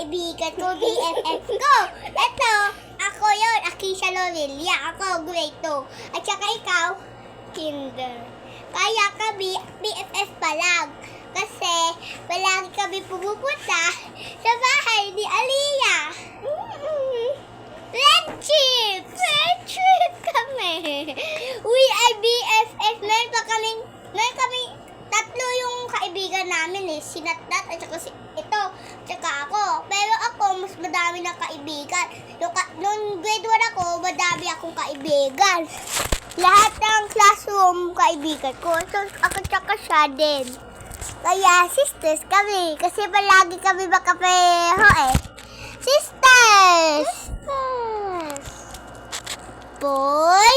kaibigan ko, BFF ko. Ito, ako yun, Akisha Lorelia. Ako, grade 2. At saka ikaw, kinder. Kaya kami, BFF pa lang. Kasi, palagi kami pumupunta sa bahay ni Aliyah. Friendship! Friendship kami! We are BFF. Meron kami tatlo yung kaibigan namin eh. Si Natnat at saka ito, tsaka ako. Pero ako, mas madami na kaibigan. Nung grade 1 ako, madami akong kaibigan. Lahat ng classroom kaibigan ko. So, ako tsaka siya din. Kaya, sisters kami. Kasi palagi kami makapareho eh. Sisters! Boy!